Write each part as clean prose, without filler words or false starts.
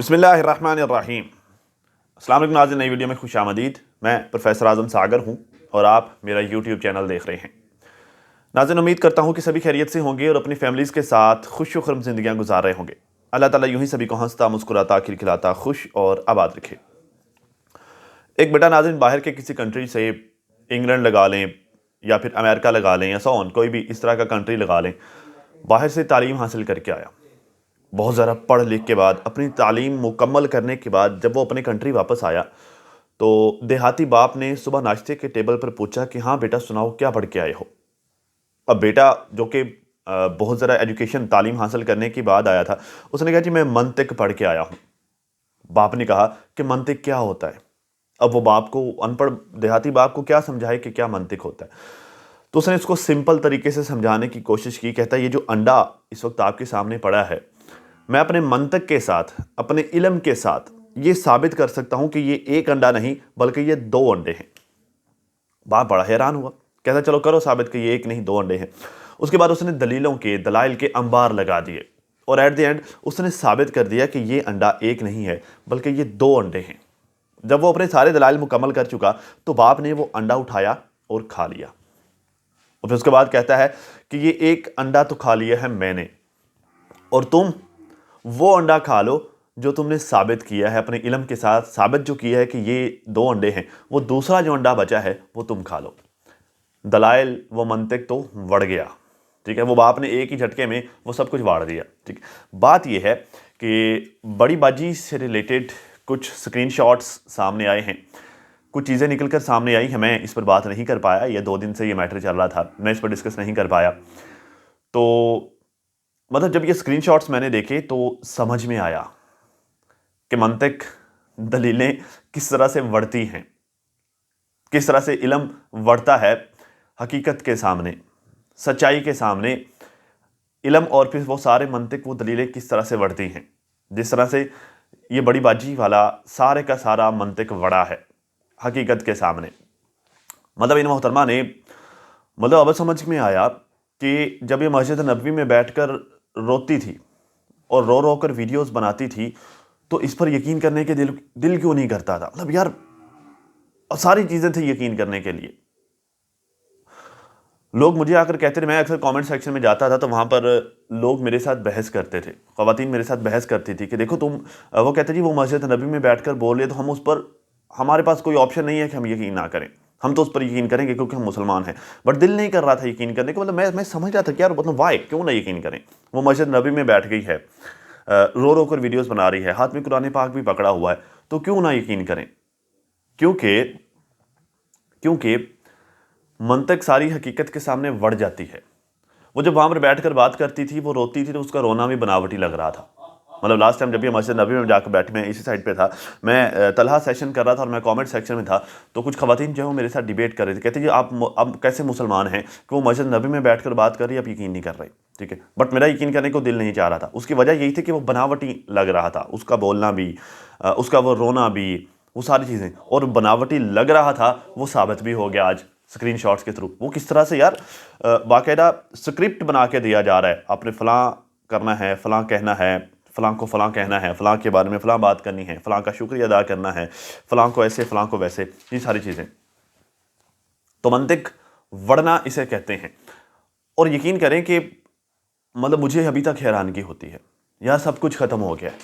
बिस्मिल्लाहिर्रहमानिर्रहीम। अस्सलाम वालेकुम नाज़रीन, नई वीडियो में खुश आमदीद। मैं प्रोफेसर आज़म सागर हूँ और आप मेरा यूट्यूब चैनल देख रहे हैं। नाज़रीन, उम्मीद करता हूँ कि सभी खैरियत से होंगे और अपनी फैमिलीज़ के साथ खुश व खुर्म ज़िंदगियाँ गुजार रहे होंगे। अल्लाह ताला यूँ ही सभी को हंसता मुस्कुराता खिलखिलाता खुश और आबाद रखे। एक बेटा नाज़रीन बाहर के किसी कंट्री से, इंग्लैंड लगा लें या फिर अमेरिका लगा लें या सो ऑन, कोई भी इस तरह का कंट्री लगा लें, बाहर से तालीम हासिल करके आया। बहुत ज़्यादा पढ़ लिख के बाद, अपनी तालीम मुकम्मल करने के बाद जब वो अपने कंट्री वापस आया तो देहाती बाप ने सुबह नाश्ते के टेबल पर पूछा कि हाँ बेटा, सुनाओ क्या पढ़ के आए हो। अब बेटा जो कि बहुत ज़्यादा एजुकेशन तालीम हासिल करने के बाद आया था, उसने कहा जी मैं मंतिक पढ़ के आया हूँ। बाप ने कहा कि मंतिक क्या होता है। अब वो बाप को, अनपढ़ देहाती बाप को क्या समझाए कि क्या मंतिक होता है। तो उसने इसको सिंपल तरीके से समझाने की कोशिश की। कहता है ये जो अंडा इस वक्त आपके सामने पड़ा है, मैं अपने मंतक के साथ, अपने इल्म के साथ ये साबित कर सकता हूं कि ये एक अंडा नहीं बल्कि ये दो अंडे हैं। बाप बड़ा हैरान हुआ, कहता चलो करो साबित कि ये एक नहीं दो अंडे हैं। उसके बाद उसने दलीलों के, दलाइल के अंबार लगा दिए और एट द एंड उसने साबित कर दिया कि ये अंडा एक नहीं है बल्कि ये दो अंडे हैं। जब वो अपने सारे दलाइल मुकम्मल कर चुका तो बाप ने वो अंडा उठाया और खा लिया। और फिर उसके बाद कहता है कि ये एक अंडा तो खा लिया है मैंने, और तुम वो अंडा खा लो जो तुमने साबित किया है, अपने इल्म के साथ साबित जो किया है कि ये दो अंडे हैं। वो दूसरा जो अंडा बचा है वो तुम खा लो। दलाइल वो मंतिक तो बढ़ गया। ठीक है, वो बाप ने एक ही झटके में वो सब कुछ वाड़ दिया। ठीक, बात ये है कि बड़ी बाजी से रिलेटेड कुछ स्क्रीनशॉट्स सामने आए हैं, कुछ चीज़ें निकल कर सामने आई हैं। मैं इस पर बात नहीं कर पाया, ये 2 दिन से ये मैटर चल रहा था, मैं इस पर डिस्कस नहीं कर पाया। तो मतलब जब ये स्क्रीनशॉट्स मैंने देखे तो समझ में आया कि मंतिक, दलीलें किस तरह से बढ़ती हैं, किस तरह से इल्म बढ़ता है हकीकत के सामने, सच्चाई के सामने। इल्म और फिर वो सारे मंतिक, वो दलीलें किस तरह से बढ़ती हैं। जिस तरह से ये बड़ी बाजी वाला सारे का सारा मंतिक बड़ा है हकीकत के सामने। मतलब इन मोहतरमा ने, मतलब अब समझ में आया कि जब ये मस्जिद नबवी में बैठकर रोती थी और रो रो कर वीडियोस बनाती थी तो इस पर यकीन करने के दिल क्यों नहीं करता था। मतलब यार, सारी चीज़ें थी यकीन करने के लिए। लोग मुझे आकर कहते थे, मैं अक्सर कमेंट सेक्शन में जाता था तो वहाँ पर लोग मेरे साथ बहस करते थे, ख़वातीन मेरे साथ बहस करती थी कि देखो तुम, वो कहते जी वो मस्जिद नबी में बैठकर बोल रहे तो हम उस पर, हमारे पास कोई ऑप्शन नहीं है कि हम यकीन ना करें, हम तो उस पर यकीन करेंगे क्योंकि हम मुसलमान हैं। बट दिल नहीं कर रहा था यकीन करने का। मतलब मैं समझ रहा था कि यार मतलब वाई, क्यों ना यकीन करें। वो मस्जिद नबी में बैठ गई है, रो रो कर वीडियोज़ बना रही है, हाथ में कुरान पाक भी पकड़ा हुआ है, तो क्यों ना यकीन करें। क्योंकि क्योंकि मंतक सारी हकीकत के सामने बढ़ जाती है। वो जब वहाँ पर बैठकर बात करती थी, वो रोती थी तो उसका रोना भी बनावटी लग रहा था। मतलब लास्ट टाइम जब ये मस्जिद नबी में जाकर बैठी, मैं इसी साइड पे था, मैं तलहा सेशन कर रहा था और मैं कमेंट सेक्शन में था, तो कुछ खवातीन जो है वो मेरे साथ डिबेट कर रहे थे। कहते जी आप अब कैसे मुसलमान हैं कि वो मस्जिद नबी में बैठकर बात कर रही है, आप यकीन नहीं कर रहे। ठीक है, बट मेरा यकीन करने को दिल नहीं चाह रहा था। उसकी वजह यही थी कि वो बनावटी लग रहा था, उसका बोलना भी, उसका वो रोना भी, वो सारी चीज़ें, और बनावटी लग रहा था। वो साबित भी हो गया आज स्क्रीनशॉट्स के थ्रू। वो किस तरह से यार बाकायदा स्क्रिप्ट बना के दिया जा रहा है, आपने फ़लाँ करना है, फ़लाँ कहना है, फ़लाँ को फ़लाँ कहना है, फ़लाँ के बारे में फ़लाँ बात करनी है, फ़लाँ का शुक्रिया अदा करना है, फ़लाँ को ऐसे फ़लाँ को वैसे, ये सारी चीज़ें। तो मंतिक वड़ना इसे कहते हैं। और यकीन करें कि मतलब मुझे अभी तक हैरानगी होती है, यार सब कुछ ख़त्म हो गया है,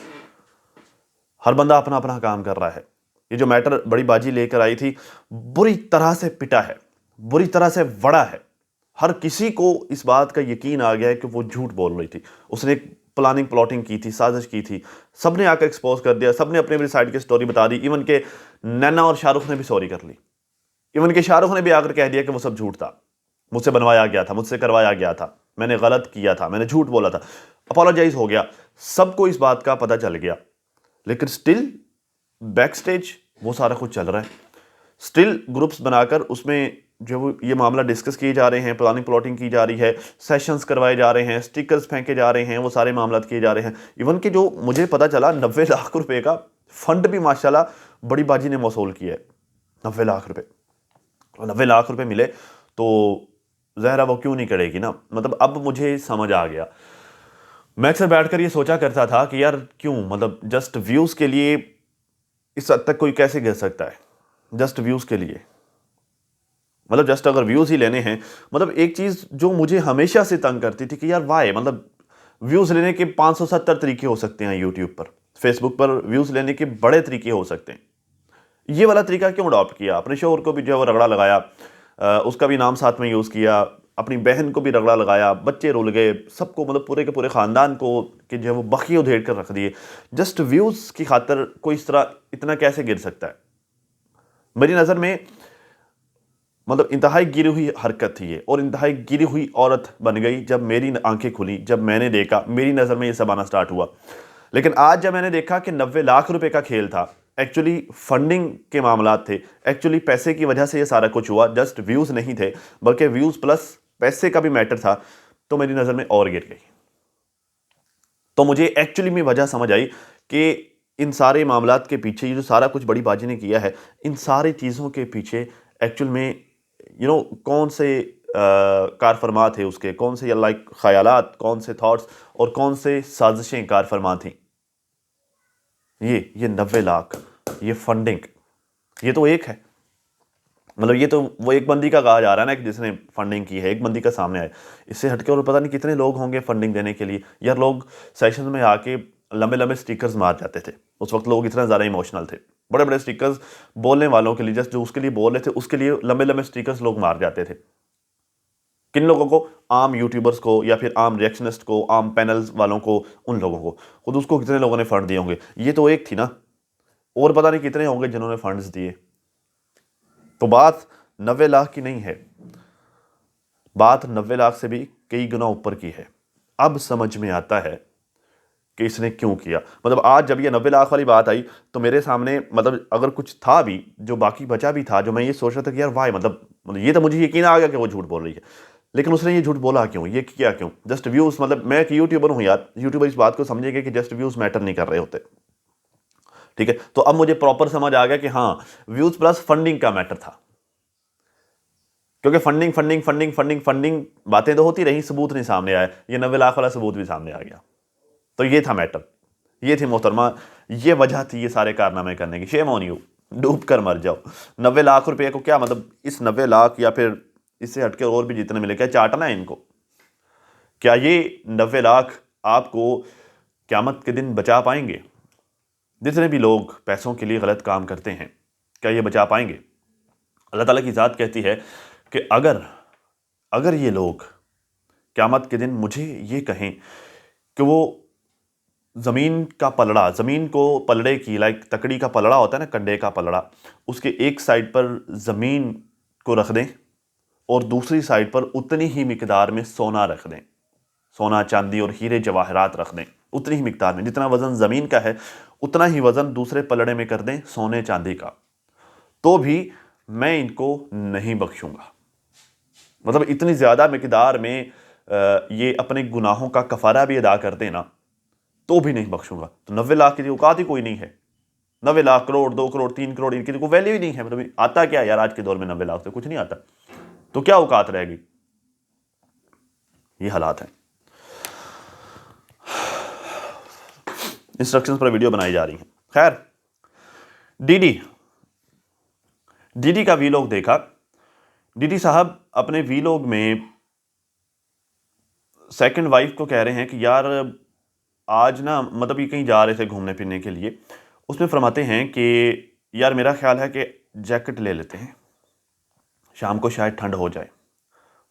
हर बंदा अपना अपना काम कर रहा है। ये जो मैटर बड़ी बाजी लेकर आई थी, बुरी तरह से पिटा है, बुरी तरह से वड़ा है। हर किसी को इस बात का यकीन आ गया है कि वो झूठ बोल रही थी। उसने एक प्लानिंग प्लॉटिंग की थी, साजिश की थी। सबने आकर एक्सपोज कर दिया, सबने अपने अपनी साइड की स्टोरी बता दी। इवन के नैना और शाहरुख ने भी सॉरी कर ली। इवन के शाहरुख ने भी आकर कह दिया कि वो सब झूठ था, मुझसे बनवाया गया था, मुझसे करवाया गया था, मैंने गलत किया था, मैंने झूठ बोला था, अपोलोजाइज हो गया। सबको इस बात का पता चल गया, लेकिन स्टिल बैक स्टेज वो सारा कुछ चल रहा है। स्टिल ग्रुप्स बनाकर उसमें जो वो ये मामला डिस्कस किए जा रहे हैं, प्लानिंग प्लॉटिंग की जा रही है, सेशंस करवाए जा रहे हैं, स्टिकर्स फेंके जा रहे हैं, वो सारे मामला किए जा रहे हैं। इवन कि जो मुझे पता चला 90 लाख रुपए का फंड भी माशाल्लाह बड़ी बाजी ने मौसूल किया है। 90 लाख रुपए, 90 लाख रुपए मिले तो ज़हरा वो क्यों नहीं करेगी ना। मतलब अब मुझे समझ आ गया। मैं अक्सर बैठकर ये सोचा करता था कि यार क्यों, मतलब जस्ट व्यूज़ के लिए इस हद तक कोई कैसे गिर सकता है? जस्ट व्यूज़ के लिए, मतलब जस्ट अगर व्यूज़ ही लेने हैं, मतलब एक चीज़ जो मुझे हमेशा से तंग करती थी कि यार वाई, मतलब व्यूज़ लेने के 570 तरीके हो सकते हैं यूट्यूब पर, फेसबुक पर व्यूज़ लेने के बड़े तरीके हो सकते हैं। ये वाला तरीका क्यों अडॉप्ट किया? अपने शोहर को भी जो है वो रगड़ा लगाया, उसका भी नाम साथ में यूज़ किया, अपनी बहन को भी रगड़ा लगाया, बच्चे रुल गए, सबको, मतलब पूरे के पूरे ख़ानदान को कि जो है वो बखिए उधेड़ कर रख दिए। जस्ट व्यूज़ की खातिर कोई इस तरह इतना कैसे गिर सकता है? मेरी नज़र में मतलब इंतहाई गिरी हुई हरकत थी ये, और इंतहाई गिरी हुई औरत बन गई जब मेरी आंखें खुली, जब मैंने देखा, मेरी नज़र में ये सब आना स्टार्ट हुआ। लेकिन आज जब मैंने देखा कि 90 लाख रुपए का खेल था, एक्चुअली फंडिंग के मामलात थे, एक्चुअली पैसे की वजह से ये सारा कुछ हुआ, जस्ट व्यूज़ नहीं थे, बल्कि व्यूज़ प्लस पैसे का भी मैटर था, तो मेरी नज़र में और गिर गई। तो मुझे एक्चुअली में वजह समझ आई कि इन सारे मामलात के पीछे, ये जो सारा कुछ बड़ी बाजी ने किया है, इन सारी चीज़ों के पीछे एक्चुअल में कौन से कार फरमा थे उसके, कौन से लाइक ख्यालात, कौन से थॉट्स और कौन से साजिशें कार फरमा थी। ये 90 लाख, ये फंडिंग, ये तो एक है, मतलब ये तो वो एक बंदी का कहा जा रहा है ना कि जिसने फंडिंग की है, एक बंदी का सामने आए। इससे हटके और पता नहीं कितने लोग होंगे फंडिंग देने के लिए। यार लोग सेशन में आके लंबे लंबे स्टिकर्स मार जाते थे, उस वक्त लोग इतना ज़्यादा इमोशनल थे, बड़े बड़े स्टिकर्स बोलने वालों के लिए, जस्ट जो उसके लिए बोल रहे थे उसके लिए लंबे लंबे स्टिकर्स लोग मार जाते थे। किन लोगों को? आम यूट्यूबर्स को, या फिर आम रिएक्शनिस्ट को, आम पैनल्स वालों को, उन लोगों को। खुद उसको कितने लोगों ने फंड दिए होंगे? ये तो एक थी ना, और पता नहीं कितने होंगे जिन्होंने फंड्स दिए। तो बात 90 लाख की नहीं है, बात 90 लाख से भी कई गुना ऊपर की है। अब समझ में आता है कि इसने क्यों किया। मतलब आज जब ये 90 लाख वाली बात आई तो मेरे सामने, मतलब अगर कुछ था भी जो बाकी बचा भी था, जो मैं ये सोच रहा था कि यार वाई, मतलब ये तो मुझे यकीन आ गया कि वो झूठ बोल रही है, लेकिन उसने ये झूठ बोला क्यों, ये किया क्यों? जस्ट व्यूज़, मतलब मैं एक यूट्यूबर हूँ यार, यूट्यूबर इस बात को समझेगा कि जस्ट व्यूज़ मैटर नहीं कर रहे होते, ठीक है? तो अब मुझे प्रॉपर समझ आ गया कि हाँ, व्यूज़ प्लस फंडिंग का मैटर था, क्योंकि funding funding funding funding funding बातें तो होती रही, सबूत नहीं सामने आया। ये 90 लाख वाला सबूत भी सामने आ गया। तो ये था मैटर, ये थी मोहतरमा, ये वजह थी ये सारे कारनामे करने की। शेम ऑन यू, डूब कर मर जाओ। 90 लाख रुपए को क्या, मतलब इस 90 लाख या फिर इससे हटके और भी जितने मिले, क्या चाटना है इनको? क्या ये 90 लाख आपको क़यामत के दिन बचा पाएंगे? जितने भी लोग पैसों के लिए गलत काम करते हैं, क्या ये बचा पाएंगे? अल्लाह ताला की ज़ात कहती है कि अगर ये लोग क़यामत के दिन मुझे ये कहें कि वो ज़मीन का पलड़ा, ज़मीन को पलड़े की, लाइक तकड़ी का पलड़ा होता है ना, कंडे का पलड़ा, उसके एक साइड पर ज़मीन को रख दें और दूसरी साइड पर उतनी ही मिकदार में सोना रख दें, सोना चांदी और हीरे जवाहरात रख दें, उतनी ही मिकदार में, जितना वज़न ज़मीन का है उतना ही वज़न दूसरे पलड़े में कर दें सोने चांदी का, तो भी मैं इनको नहीं बख्शूंगा। मतलब इतनी ज़्यादा मिकदार में ये अपने गुनाहों का कफ़ारा भी अदा कर देना, तो भी नहीं बख्शूंगा। तो 90 लाख की औकात ही कोई नहीं है। 90 लाख, करोड़, 2 करोड़, 3 करोड़, इनकी तो कोई वैल्यू ही नहीं है। मतलब आता क्या यार आज के दौर में? 90 लाख से कुछ नहीं आता, तो क्या औकात रहेगी? ये हालात हैं। इंस्ट्रक्शंस पर वीडियो बनाई जा रही हैं। खैर, डीडी का वीलॉग देखा। डीडी साहब अपने वीलॉग में सेकंड वाइफ को कह रहे हैं कि यार आज ना, मतलब ये कहीं जा रहे थे घूमने फिरने के लिए, उसमें फरमाते हैं कि यार मेरा ख्याल है कि जैकेट ले लेते हैं, शाम को शायद ठंड हो जाए,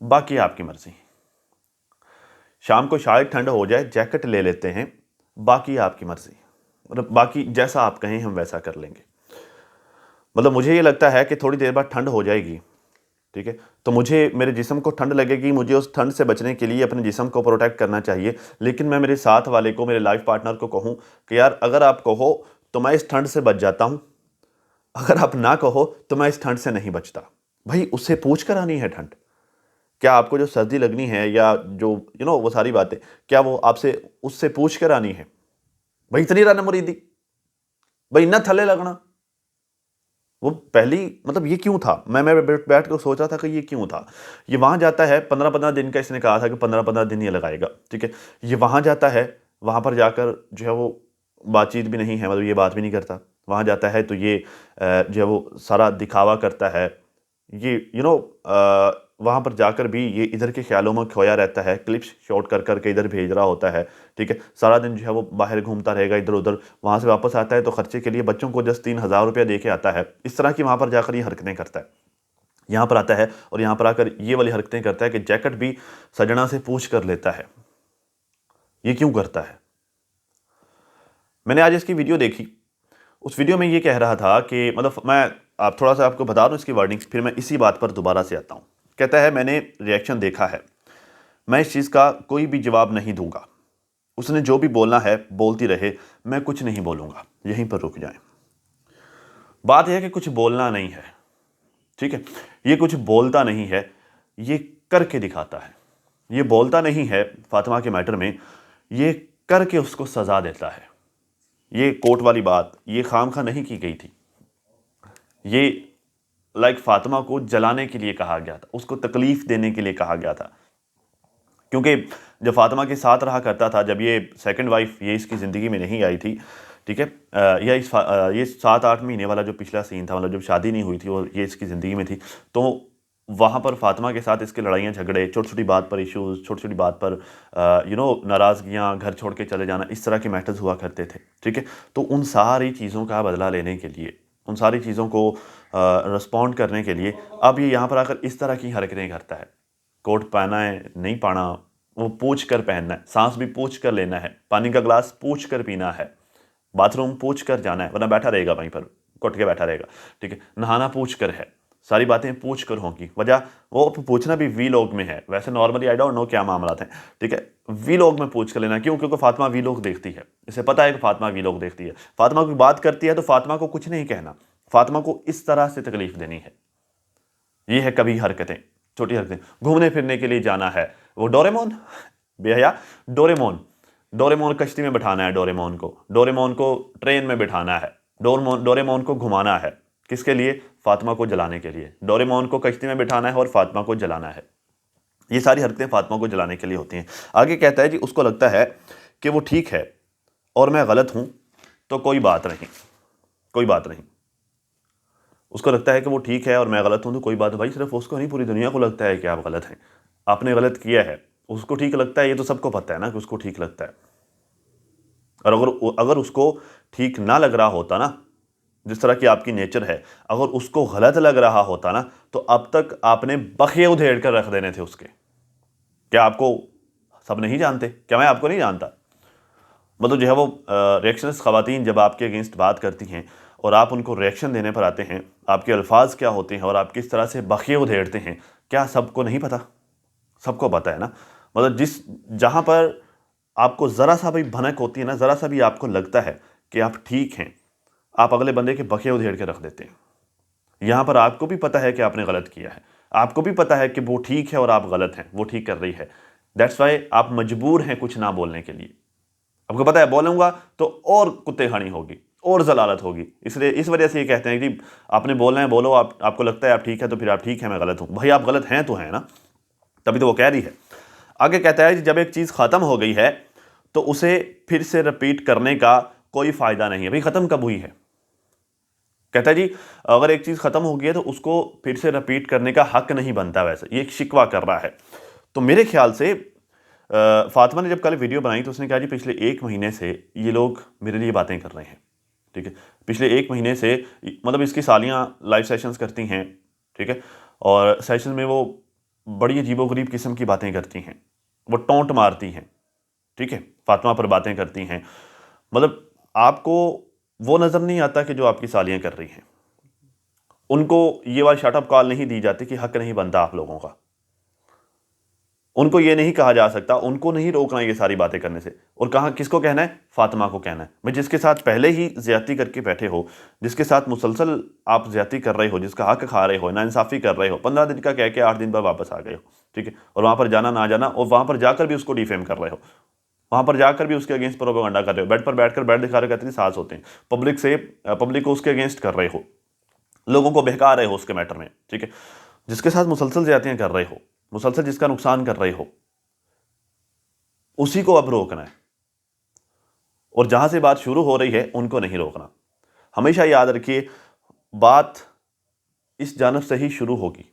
बाकी आपकी मर्ज़ी। शाम को शायद ठंड हो जाए, जैकेट ले लेते हैं, बाकी आपकी मर्ज़ी, मतलब बाकी जैसा आप कहें हम वैसा कर लेंगे। मतलब मुझे ये लगता है कि थोड़ी देर बाद ठंड हो जाएगी, ठीक है, तो मुझे, मेरे जिस्म को ठंड लगेगी, मुझे उस ठंड से बचने के लिए अपने जिस्म को प्रोटेक्ट करना चाहिए। लेकिन मैं मेरे साथ वाले को, मेरे लाइफ पार्टनर को कहूँ कि यार अगर आप कहो तो मैं इस ठंड से बच जाता हूँ, अगर आप ना कहो तो मैं इस ठंड से नहीं बचता। भाई उससे पूछ कर आनी है ठंड, क्या आपको जो सर्दी लगनी है या जो वो सारी बातें, क्या वो आपसे उससे पूछ कर आनी है? भाई इतनी रन मुरीदी, भाई इतना थल्ले लगना, वो पहली, मतलब ये क्यों था? मैं बैठ कर सोच रहा था कि ये क्यों था। ये वहाँ जाता है 15-15 दिन का, इसने कहा था कि 15-15 दिन ये लगाएगा, ठीक है। ये वहाँ जाता है वहाँ पर जाकर जो है वो बातचीत भी नहीं है, मतलब ये बात भी नहीं करता। वहाँ जाता है तो ये जो है वो सारा दिखावा करता है। ये वहाँ पर जाकर भी ये इधर के ख्यालों में खोया रहता है, क्लिप्स शॉट कर करके इधर भेज रहा होता है, ठीक है। सारा दिन जो है वो बाहर घूमता रहेगा इधर उधर, वहाँ से वापस आता है तो खर्चे के लिए बच्चों को जस्ट 3,000 रुपया दे के आता है। इस तरह की वहाँ पर जाकर ये हरकतें करता है। यहाँ पर आता है और यहाँ पर आकर ये वाली हरकतें करता है कि जैकेट भी सजना से पूछ कर लेता है। ये क्यों करता है? मैंने आज इसकी वीडियो देखी। उस वीडियो में ये कह रहा था कि मतलब मैं आप थोड़ा सा आपको बता दूं इसकी वर्डिंग, फिर मैं इसी बात पर दोबारा से आता हूं। कहता है मैंने रिएक्शन देखा है, मैं इस चीज़ का कोई भी जवाब नहीं दूंगा। उसने जो भी बोलना है बोलती रहे, मैं कुछ नहीं बोलूंगा, यहीं पर रुक जाए। बात यह है कि कुछ बोलना नहीं है, ठीक है। ये कुछ बोलता नहीं है, ये करके दिखाता है। ये बोलता नहीं है फातिमा के मैटर में, ये करके उसको सजा देता है। ये कोर्ट वाली बात ये खामखा नहीं की गई थी, ये लाइक फातिमा को जलाने के लिए कहा गया था, उसको तकलीफ देने के लिए कहा गया था। क्योंकि जब फातिमा के साथ रहा करता था, जब ये सेकंड वाइफ ये इसकी ज़िंदगी में नहीं आई थी, ठीक है, ये 7-8 महीने वाला जो पिछला सीन था, मतलब जब शादी नहीं हुई थी और ये इसकी ज़िंदगी में थी, तो वहाँ पर फातिमा के साथ इसके लड़ाइयाँ झगड़े, छोटी छोटी बात पर इश्यूज़, छोटी छोटी बात पर नाराज़गियाँ, घर छोड़ के चले जाना, इस तरह के मैटर्स हुआ करते थे, ठीक है। तो उन सारी चीज़ों का बदला लेने के लिए, उन सारी चीज़ों को रिस्पॉन्ड करने के लिए अब ये यहाँ पर आकर इस तरह की हरकतें करता है। कोट पहना है नहीं पाना, वो पूछ कर पहनना है, सांस भी पूछ कर लेना है, पानी का ग्लास पूछ कर पीना है, बाथरूम पूछ कर जाना है, वरना बैठा रहेगा वहीं पर घुट के बैठा रहेगा, ठीक है। नहाना पूछ कर है, सारी बातें पूछ कर होंगी। वजह वो पूछना भी वीलॉग में है, वैसे नॉर्मली आई डोंट नो क्या मामला हैं, ठीक है। वीलॉग में पूछ कर लेना, क्यों? क्योंकि फातिमा वीलॉग देखती है, इसे पता है कि फातिमा वीलॉग देखती है। फातिमा की बात करती है तो फातिमा को कुछ नहीं कहना, फातिमा को इस तरह से तकलीफ देनी है। ये है कभी हरकतें, छोटी हरकतें। घूमने फिरने के लिए जाना है, वो डोरेमोन बेहया, डोरेमोन डोरेमोन कश्ती में बिठाना है, डोरेमोन को ट्रेन में बिठाना है, डोरेमोन को घुमाना है, किसके लिए? फातिमा को जलाने के लिए। डोरेमोन को कश्ती में बिठाना है और फातिमा को जलाना है। ये सारी हरकतें फातिमा को जलाने के लिए होती हैं। आगे कहता है जी उसको लगता है कि वो ठीक है और मैं गलत हूं तो कोई बात नहीं, कोई बात नहीं। उसको लगता है कि वो ठीक है और मैं गलत हूं तो कोई बात नहीं। भाई सिर्फ उसको नहीं, पूरी दुनिया को लगता है कि आप गलत हैं, आपने गलत किया है। उसको ठीक लगता है, ये तो सबको पता है ना कि उसको ठीक लगता है। और अगर उसको ठीक ना लग रहा होता ना, जिस तरह की आपकी नेचर है, अगर उसको गलत लग रहा होता ना, तो अब तक आपने बखिए उधेड़ कर रख देने थे उसके। क्या आपको सब नहीं जानते? क्या मैं आपको नहीं जानता? मतलब जो है वो रिएक्शनस ख़वातीन जब आपके अगेंस्ट बात करती हैं और आप उनको रिएक्शन देने पर आते हैं, आपके अल्फाज क्या होते हैं और आप किस तरह से बखिए उधेड़ते हैं, क्या सबको नहीं पता? सबको पता है ना। मतलब जहाँ पर आपको ज़रा सा भी भनक होती है ना, ज़रा सा भी आपको लगता है कि आप ठीक हैं, आप अगले बंदे के बखिए उधेड़ के रख देते हैं। यहाँ पर आपको भी पता है कि आपने गलत किया है, आपको भी पता है कि वो ठीक है और आप गलत हैं, वो ठीक कर रही है। दैट्स वाई आप मजबूर हैं कुछ ना बोलने के लिए। आपको पता है बोलूंगा तो और कुत्ते खानी होगी और जलालत होगी, इसलिए इस वजह से ये कहते हैं कि आपने बोलना है बोलो, आपको लगता है आप ठीक है तो फिर आप ठीक है, मैं गलत हूँ। भाई आप गलत हैं तो हैं ना, तभी तो वो कह रही है। आगे कहता है कि जब एक चीज़ ख़त्म हो गई है तो उसे फिर से रिपीट करने का कोई फ़ायदा नहीं है। भाई ख़त्म कब हुई है? कहता है जी अगर एक चीज़ ख़त्म हो गई है तो उसको फिर से रिपीट करने का हक नहीं बनता। वैसे ये एक शिकवा कर रहा है। तो मेरे ख्याल से फातिमा ने जब कल वीडियो बनाई तो उसने कहा जी पिछले 1 महीने से ये लोग मेरे लिए बातें कर रहे हैं, ठीक है। पिछले 1 महीने से मतलब इसकी सालियाँ लाइव सेशंस करती हैं, ठीक है, और सेशन में वो बड़ी अजीबोगरीब किस्म की बातें करती हैं, वो टोंट मारती हैं, ठीक है, फातिमा पर बातें करती हैं। मतलब आपको वो नज़र नहीं आता कि जो आपकी सालियाँ कर रही हैं, उनको ये वाली शटअप कॉल नहीं दी जाती कि हक नहीं बनता आप लोगों का। उनको ये नहीं कहा जा सकता, उनको नहीं रोकना ये सारी बातें करने से। और कहाँ किसको कहना है? फातिमा को कहना है। मैं जिसके साथ पहले ही ज्यादती करके बैठे हो, जिसके साथ मुसलसल आप ज्यादती कर रहे हो, जिसका हक खा रहे हो, नाइंसाफ़ी कर रहे हो, 15 दिन का कह के 8 दिन बाद वापस आ गए हो, ठीक है, और वहाँ पर जाना ना जाना, और वहाँ पर जाकर भी उसको डिफेम कर रहे हो, वहाँ पर जाकर भी उसके अगेंस्ट प्रोपेगेंडा कर रहे हो, बेड पर बैठकर बेड दिखा रहे कहते साहस होते हैं, पब्लिक को उसके अगेंस्ट कर रहे हो, लोगों को बहका रहे हो उसके मैटर में, ठीक है। जिसके साथ मुसलसल ज्यादतियाँ कर रहे हो, मुसलसल जिसका नुकसान कर रहे हो, उसी को अब रोकना है। और जहाँ से बात शुरू हो रही है उनको नहीं रोकना। हमेशा याद रखिए, बात इस जानब से ही शुरू होगी,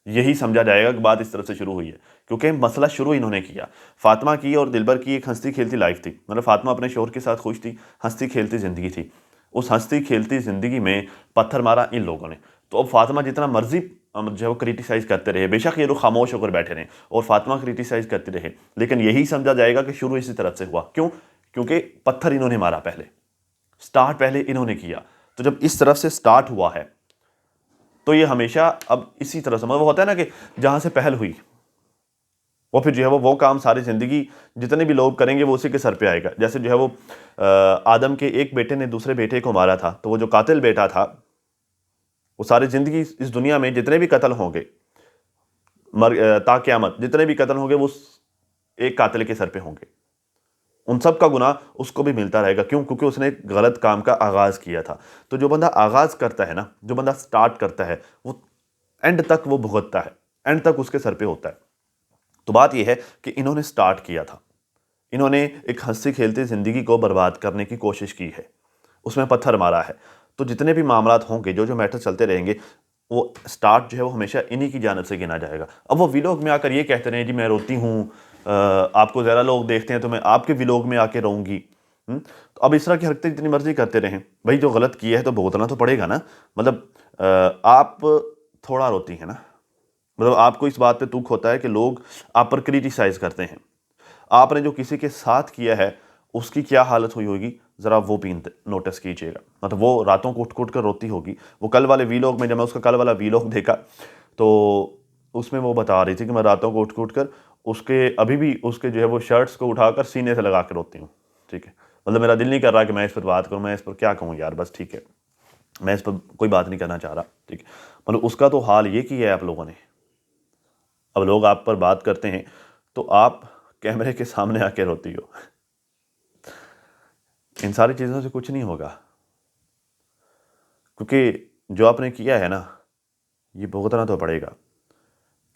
यही समझा जाएगा कि बात इस तरफ से शुरू हुई है, क्योंकि मसला शुरू इन्होंने किया। फातिमा की और दिलबर की एक हंसती खेलती लाइफ थी, मतलब फातिमा अपने शोहर के साथ खुश थी, हंसती खेलती ज़िंदगी थी। उस हंसती खेलती ज़िंदगी में पत्थर मारा इन लोगों ने। तो अब फातिमा जितना मर्जी जो है वो क्रिटिसाइज़ करते रहे, बेशक ये लोग खामोश होकर बैठे रहें और फातिमा क्रिटिसाइज़ करते रहे, लेकिन यही समझा जाएगा कि शुरू इसी तरफ से हुआ। क्यों? क्योंकि पत्थर इन्होंने मारा, पहले स्टार्ट पहले इन्होंने किया। तो जब इस तरफ से स्टार्ट हुआ है तो ये हमेशा अब इसी तरह से, मतलब वो होता है ना कि जहाँ से पहल हुई वो फिर जो है वो काम सारी ज़िंदगी जितने भी लोग करेंगे वो उसी के सर पे आएगा। जैसे जो है वो आदम के एक बेटे ने दूसरे बेटे को मारा था, तो वो जो कातिल बेटा था वो सारी ज़िंदगी इस दुनिया में जितने भी कत्ल होंगे ता क़यामत जितने भी कत्ल होंगे वो एक कातिल के सर पे होंगे। उन सब का गुनाह उसको भी मिलता रहेगा। क्यों? क्योंकि उसने एक गलत काम का आगाज़ किया था। तो जो बंदा आगाज़ करता है ना, जो बंदा स्टार्ट करता है, वो एंड तक वो भुगतता है, एंड तक उसके सर पे होता है। तो बात यह है कि इन्होंने स्टार्ट किया था, इन्होंने एक हंसी खेलती ज़िंदगी को बर्बाद करने की कोशिश की है, उसमें पत्थर मारा है। तो जितने भी मामलात होंगे, जो मैटर चलते रहेंगे, वो स्टार्ट जो है वो हमेशा इन्हीं की जानिब से गिना जाएगा। अब वो व्लॉग में आकर ये कहते रहे जी मैं रोती हूँ, आपको ज़रा लोग देखते हैं तो मैं आपके व्लॉग में आके रहूँगी। तो अब इस तरह की हरकतें जितनी मर्जी करते रहें, भाई जो गलत किया है तो भुगतना तो पड़ेगा ना। मतलब आप थोड़ा रोती हैं ना, मतलब आपको इस बात पे दुख होता है कि लोग आप पर क्रिटिसाइज़ करते हैं। आपने जो किसी के साथ किया है उसकी क्या हालत हुई होगी, ज़रा वो भी नोटिस कीजिएगा। मतलब वो रातों को उठ कर रोती होगी। वो कल वाले व्लॉग में, जब मैं उसका कल वाला व्लॉग देखा तो उसमें वो बता रही थी कि मैं रातों को उठ कर उसके अभी भी उसके जो है वो शर्ट्स को उठाकर सीने से लगा कर रोती हूँ। ठीक है, मतलब मेरा दिल नहीं कर रहा कि मैं इस पर बात करूँ, मैं इस पर क्या कहूँ यार, बस ठीक है, मैं इस पर कोई बात नहीं करना चाह रहा। ठीक है, मतलब उसका तो हाल ये किया है आप लोगों ने। अब लोग आप पर बात करते हैं तो आप कैमरे के सामने आके रोती हो। इन सारी चीज़ों से कुछ नहीं होगा, क्योंकि जो आपने किया है ना ये भुगतना तो पड़ेगा।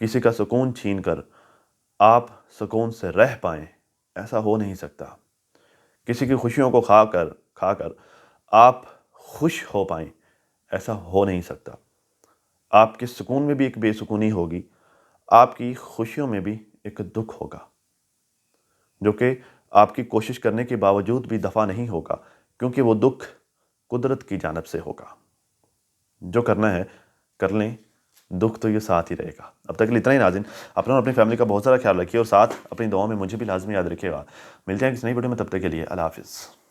किसी का सुकून छीन कर आप सुकून से रह पाएँ, ऐसा हो नहीं सकता। किसी की खुशियों को खाकर आप खुश हो पाएँ, ऐसा हो नहीं सकता। आपके सुकून में भी एक बेसुकूनी होगी, आपकी खुशियों में भी एक दुख होगा, जो कि आपकी कोशिश करने के बावजूद भी दफ़ा नहीं होगा, क्योंकि वो दुख कुदरत की जानिब से होगा। जो करना है कर लें, दुख तो ये साथ ही रहेगा। अब तक के लिए इतना ही नाज़रीन, अपना और अपनी फैमिली का बहुत सारा ख्याल रखिए और साथ अपनी दुआओं में मुझे भी लाजमी याद रखिएगा। मिलते हैं किसी नई वीडियो में, तब तक के लिए अल्लाह हाफ़िज़।